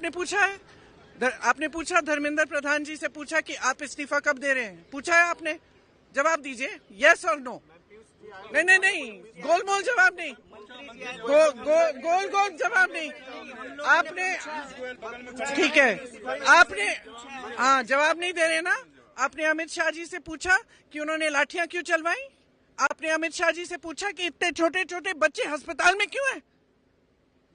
आपने पूछा है? आपने पूछा धर्मेंद्र प्रधान जी से पूछा कि आप इस्तीफा कब दे रहे हैं? पूछा है आपने? जवाब दीजिए, यस और नो। नहीं, गोलमोल जवाब नहीं, गोल जवाब नहीं। आपने, ठीक है, आपने, हाँ, जवाब नहीं दे रहे ना। आपने अमित शाह जी से पूछा कि उन्होंने लाठियां क्यों चलवाई? आपने अमित शाह जी से पूछा कि इतने छोटे छोटे बच्चे अस्पताल में क्यों हैं?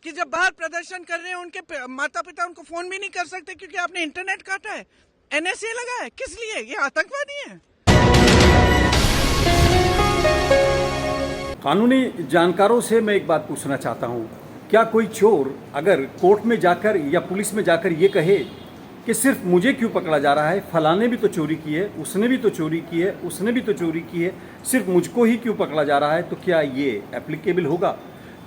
कि जब बाहर प्रदर्शन कर रहे हैं उनके माता पिता उनको फोन भी नहीं कर सकते क्योंकि आपने इंटरनेट काटा है, एनएसए लगा है। किस लिए? ये आतंकवादी है। कानूनी जानकारों से मैं एक बात पूछना चाहता हूं, क्या कोई चोर अगर कोर्ट में जाकर या पुलिस में जाकर ये कहे कि सिर्फ मुझे क्यों पकड़ा जा रहा है, फलाने भी तो चोरी की है, उसने भी तो चोरी की है, उसने भी तो चोरी की है, सिर्फ मुझको ही क्यों पकड़ा जा रहा है, तो क्या ये एप्लीकेबल होगा?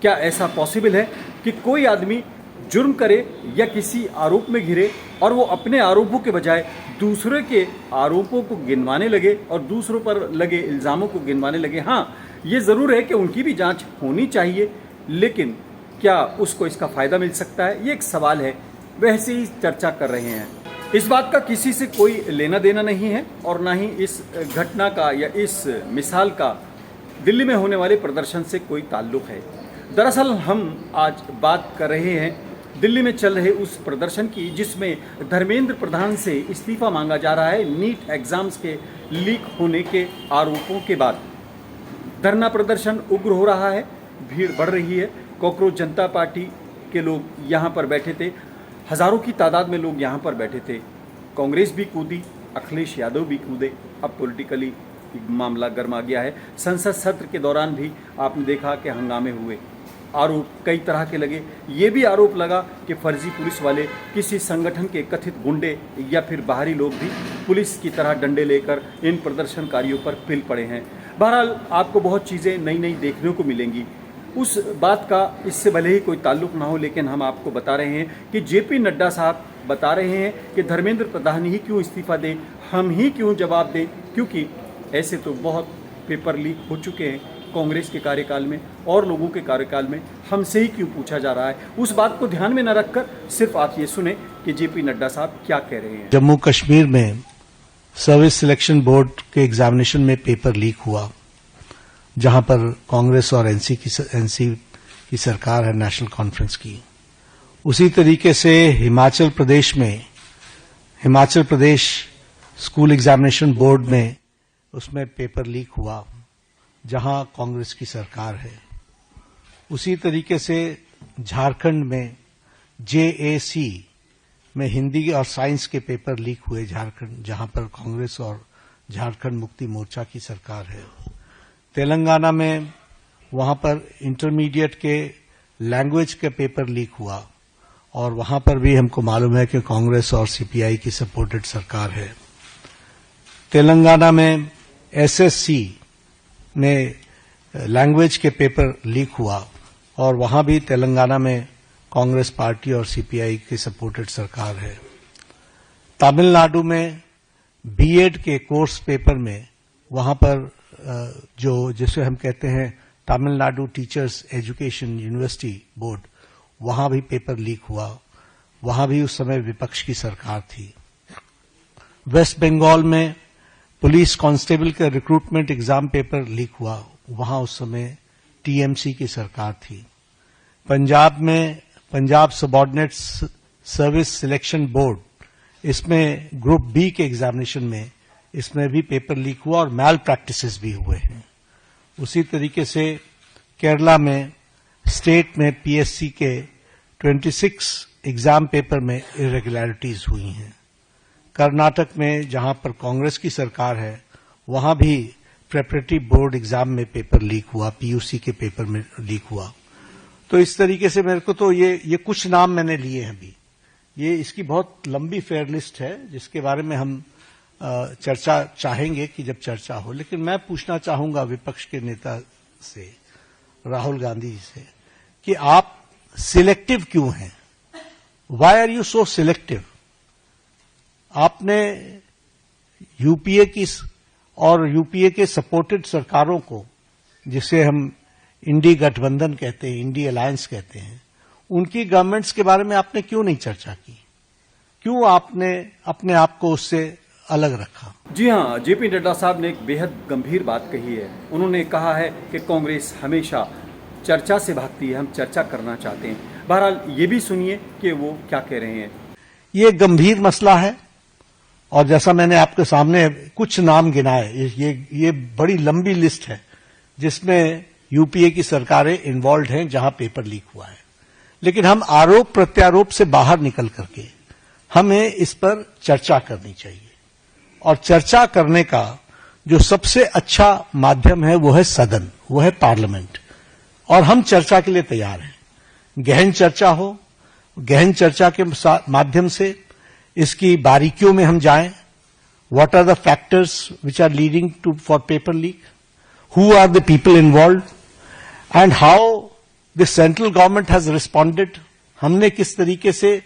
क्या ऐसा पॉसिबल है कि कोई आदमी जुर्म करे या किसी आरोप में घिरे और वो अपने आरोपों के बजाय दूसरे के आरोपों को गिनवाने लगे और दूसरों पर लगे इल्ज़ामों को गिनवाने लगे? हाँ, ये ज़रूर है कि उनकी भी जांच होनी चाहिए, लेकिन क्या उसको इसका फ़ायदा मिल सकता है? ये एक सवाल है, वैसे ही चर्चा कर रहे हैं। इस बात का किसी से कोई लेना देना नहीं है और ना ही इस घटना का या इस मिसाल का दिल्ली में होने वाले प्रदर्शन से कोई ताल्लुक़ है। दरअसल हम आज बात कर रहे हैं दिल्ली में चल रहे उस प्रदर्शन की जिसमें धर्मेंद्र प्रधान से इस्तीफा मांगा जा रहा है नीट एग्जाम्स के लीक होने के आरोपों के बाद। धरना प्रदर्शन उग्र हो रहा है, भीड़ बढ़ रही है। कॉकरोच जनता पार्टी के लोग यहाँ पर बैठे थे, हज़ारों की तादाद में लोग यहाँ पर बैठे थे। कांग्रेस भी कूदी, अखिलेश यादव भी कूदे। अब पॉलिटिकली मामला गर्मा गया है। संसद सत्र के दौरान भी आपने देखा कि हंगामे हुए, आरोप कई तरह के लगे। ये भी आरोप लगा कि फर्जी पुलिस वाले किसी संगठन के कथित गुंडे या फिर बाहरी लोग भी पुलिस की तरह डंडे लेकर इन प्रदर्शनकारियों पर पिल पड़े हैं। बहरहाल आपको बहुत चीज़ें नई नई देखने को मिलेंगी। उस बात का इससे भले ही कोई ताल्लुक़ ना हो, लेकिन हम आपको बता रहे हैं कि जेपी नड्डा साहब बता रहे हैं कि धर्मेंद्र प्रधान ही क्यों इस्तीफा दें, हम ही क्यों जवाब दें, क्योंकि ऐसे तो बहुत पेपर लीक हो चुके हैं कांग्रेस के कार्यकाल में और लोगों के कार्यकाल में, हमसे ही क्यों पूछा जा रहा है। उस बात को ध्यान में न रखकर सिर्फ आप ये सुने कि जेपी नड्डा साहब क्या कह रहे हैं। जम्मू कश्मीर में सर्विस सिलेक्शन बोर्ड के एग्जामिनेशन में पेपर लीक हुआ, जहां पर कांग्रेस और एनसी की सरकार है, नेशनल कॉन्फ्रेंस की। उसी तरीके से Himachal Pradesh school examination board में उसमें पेपर लीक हुआ, जहां कांग्रेस की सरकार है। उसी तरीके से झारखंड में जेएसी में हिंदी और साइंस के पेपर लीक हुए झारखंड, जहां पर कांग्रेस और झारखंड मुक्ति मोर्चा की सरकार है। तेलंगाना में वहां पर इंटरमीडिएट के लैंग्वेज के पेपर लीक हुआ और वहां पर भी हमको मालूम है कि कांग्रेस और सीपीआई की सपोर्टेड सरकार है। तेलंगाना में एसएससी में लैंग्वेज के पेपर लीक हुआ और वहां भी तेलंगाना में कांग्रेस पार्टी और सीपीआई की सपोर्टेड सरकार है। तमिलनाडु में बीएड के कोर्स पेपर में वहां पर जो जिसे हम कहते हैं Tamil Nadu teachers education university board, वहां भी पेपर लीक हुआ, वहां भी उस समय विपक्ष की सरकार थी। वेस्ट बंगाल में पुलिस कांस्टेबल का रिक्रूटमेंट एग्जाम पेपर लीक हुआ, वहां उस समय टीएमसी की सरकार थी। पंजाब में Punjab subordinate service selection board, इसमें ग्रुप बी के एग्जामिनेशन में इसमें भी पेपर लीक हुआ और मैल प्रैक्टिसेस भी हुए हैं। उसी तरीके से केरला में स्टेट में पीएससी के 26 एग्जाम पेपर में इरेगुलरिटीज हुई हैं। कर्नाटक में जहां पर कांग्रेस की सरकार है, वहां भी प्रेपरेटरी बोर्ड एग्जाम में पेपर लीक हुआ, पीयूसी के पेपर में लीक हुआ। तो इस तरीके से मेरे को तो ये कुछ नाम मैंने लिए हैं अभी। ये इसकी बहुत लंबी फेयर लिस्ट है जिसके बारे में हम चर्चा चाहेंगे कि जब चर्चा हो। लेकिन मैं पूछना चाहूंगा विपक्ष के नेता से, राहुल गांधी जी से, कि आप सिलेक्टिव क्यों हैं? Why are you so selective? आपने यूपीए की और यूपीए के सपोर्टेड सरकारों को, जिसे हम इंडी गठबंधन कहते हैं, इंडी अलायंस कहते हैं, उनकी गवर्नमेंट्स के बारे में आपने क्यों नहीं चर्चा की? क्यों आपने अपने आप को उससे अलग रखा? जी हाँ, जेपी नड्डा साहब ने एक बेहद गंभीर बात कही है। उन्होंने कहा है कि कांग्रेस हमेशा चर्चा से भागती है, हम चर्चा करना चाहते हैं। बहरहाल ये भी सुनिए कि वो क्या कह रहे हैं। ये गंभीर मसला है और जैसा मैंने आपके सामने कुछ नाम गिनाए, ये बड़ी लंबी लिस्ट है जिसमें यूपीए की सरकारें इन्वॉल्व हैं जहां पेपर लीक हुआ है। लेकिन हम आरोप प्रत्यारोप से बाहर निकल करके हमें इस पर चर्चा करनी चाहिए और चर्चा करने का जो सबसे अच्छा माध्यम है वो है सदन, वो है पार्लियामेंट। और हम चर्चा के लिए तैयार हैं। गहन चर्चा हो, गहन चर्चा के माध्यम से इसकी बारीकियों में हम जाएं। What are the factors which are leading to for paper leak, who are the people involve and how the central government has responded. हमने किस तरीके से,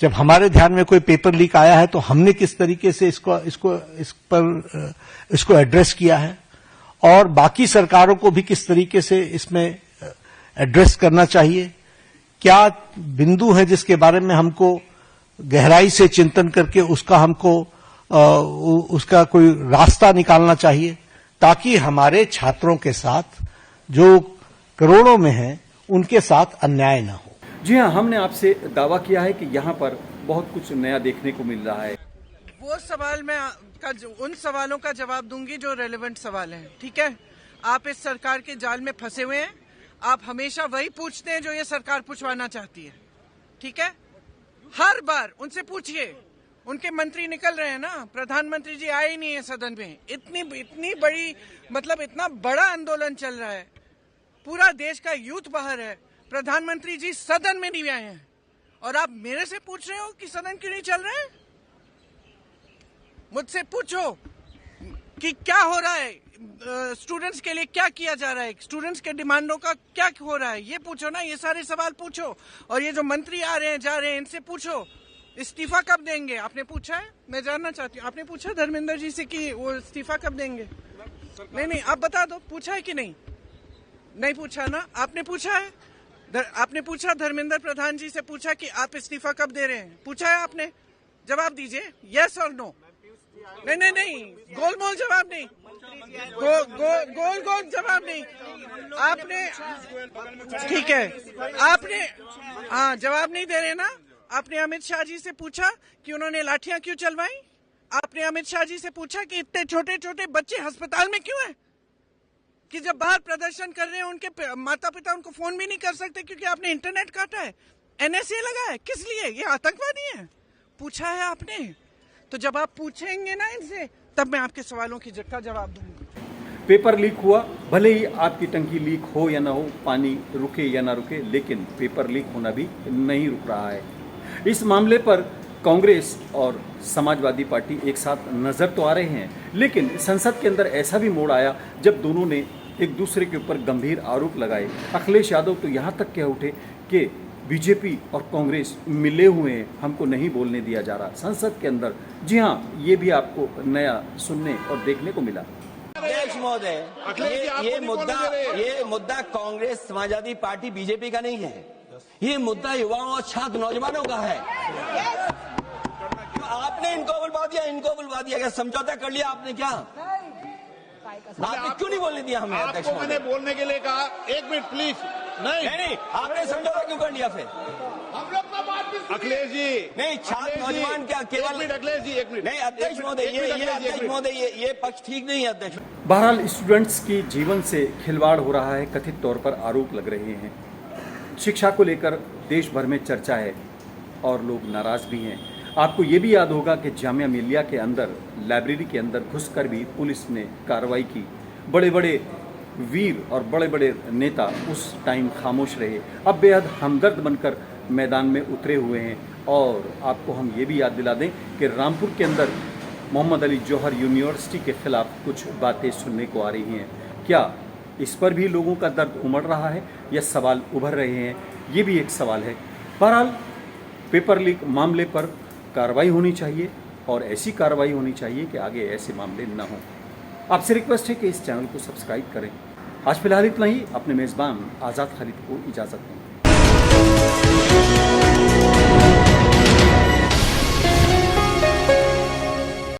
जब हमारे ध्यान में कोई पेपर लीक आया है तो हमने किस तरीके से इसको एड्रेस किया है और बाकी सरकारों को भी किस तरीके से इसमें एड्रेस करना चाहिए। क्या बिंदु है जिसके बारे में हमको गहराई से चिंतन करके उसका कोई रास्ता निकालना चाहिए ताकि हमारे छात्रों के साथ जो करोड़ों में हैं उनके साथ अन्याय न हो। जी हाँ, हमने आपसे दावा किया है कि यहाँ पर बहुत कुछ नया देखने को मिल रहा है। वो सवाल मैं उन सवालों का जवाब दूंगी जो रेलेवेंट सवाल हैं, ठीक है? आप इस सरकार के जाल में फंसे हुए हैं। आप हमेशा वही पूछते हैं जो ये सरकार पूछवाना चाहती है, ठीक है? हर बार उनसे पूछिए। उनके मंत्री निकल रहे हैं ना, प्रधानमंत्री जी आए ही नहीं है सदन में। इतनी बड़ी, मतलब इतना बड़ा आंदोलन चल रहा है, पूरा देश का यूथ बाहर है, प्रधानमंत्री जी सदन में नहीं आए हैं और आप मेरे से पूछ रहे हो कि सदन क्यों नहीं चल रहा है? मुझसे पूछो कि क्या हो रहा है, स्टूडेंट्स के लिए क्या किया जा रहा है, स्टूडेंट्स के डिमांडों का क्या हो रहा है, ये पूछो ना। ये सारे सवाल पूछो। और ये जो मंत्री आ रहे हैं जा रहे हैं, इनसे पूछो इस्तीफा कब देंगे। आपने पूछा है? मैं जानना चाहती हूँ, आपने पूछा धर्मेंद्र जी से कि वो इस्तीफा कब देंगे? नहीं, आप बता दो, पूछा है कि नहीं? नहीं पूछा ना। आपने पूछा है? आपने पूछा धर्मेंद्र प्रधान जी से पूछा कि आप इस्तीफा कब दे रहे हैं? पूछा है आपने? जवाब दीजिए, यस और नो। नहीं, गोलमोल जवाब नहीं, गोल जवाब नहीं। आपने, ठीक है, आपने, हाँ, जवाब नहीं दे रहे ना। आपने अमित शाह जी से पूछा कि उन्होंने लाठियां क्यों चलवाई? आपने अमित शाह जी से पूछा कि इतने छोटे छोटे बच्चे अस्पताल में क्यों हैं? कि जब बाहर प्रदर्शन कर रहे हैं उनके माता पिता उनको फोन भी नहीं कर सकते क्योंकि आपने इंटरनेट काटा है, एनएसए लगा है। किस लिए? ये आतंकवादी है। पूछा है आपने? तो जब आप पूछेंगे ना इनसे, तब मैं आपके सवालों का जवाब दूंगा। पेपर लीक हुआ, भले ही आपकी टंकी लीक हो या ना हो, पानी रुके या ना रुके, लेकिन पेपर लीक होना भी नहीं रुक रहा है। इस मामले पर कांग्रेस और समाजवादी पार्टी एक साथ नजर तो आ रहे हैं, लेकिन संसद के अंदर ऐसा भी मोड़ आया जब दोनों ने एक दूसरे के ऊपर गंभीर आरोप लगाए। अखिलेश यादव तो यहाँ तक कह उठे कि बीजेपी और कांग्रेस मिले हुए हैं, हमको नहीं बोलने दिया जा रहा संसद के अंदर। जी हाँ, ये भी आपको नया सुनने और देखने को मिला। अध्यक्ष महोदय, ये मुद्दा कांग्रेस, समाजवादी पार्टी, बीजेपी का नहीं है। ये मुद्दा युवाओं और छात्र नौजवानों का है। आपने इनको बुलवा दिया, क्या समझौता कर लिया आपने? क्या आपने क्यों नहीं बोलने दिया हमें? अध्यक्ष आपको मैंने बोलने के लिए कहा, एक मिनट प्लीज। नहीं, आपने समझौता क्यों कर लिया फिर? हम लोग का बात अखिलेश जी, नहीं, छात्र नौजवान क्या केवल? अखिलेश जी, एक मिनट। नहीं अध्यक्ष महोदय, अध्यक्ष महोदय, ये पक्ष ठीक नहीं है अध्यक्ष। बहरहाल स्टूडेंट्स की जीवन से खिलवाड़ हो रहा है, कथित तौर पर आरोप लग रहे हैं। शिक्षा को लेकर देश भर में चर्चा है और लोग नाराज भी हैं। आपको ये भी याद होगा कि जामिया मिलिया के अंदर, लाइब्रेरी के अंदर घुसकर भी पुलिस ने कार्रवाई की। बड़े बड़े वीर और बड़े बड़े नेता उस टाइम खामोश रहे, अब बेहद हमदर्द बनकर मैदान में उतरे हुए हैं। और आपको हम ये भी याद दिला दें कि रामपुर के अंदर मोहम्मद अली जौहर यूनिवर्सिटी के खिलाफ कुछ बातें सुनने को आ रही हैं। क्या इस पर भी लोगों का दर्द उमड़ रहा है या सवाल उभर रहे हैं? ये भी एक सवाल है। बहरहाल पेपर लीक मामले पर कार्रवाई होनी चाहिए और ऐसी कार्रवाई होनी चाहिए कि आगे ऐसे मामले न हों। आपसे रिक्वेस्ट है कि इस चैनल को सब्सक्राइब करें। आज फिलहाल इतना ही। अपने मेज़बान आज़ाद खालिद को इजाज़त दें। है।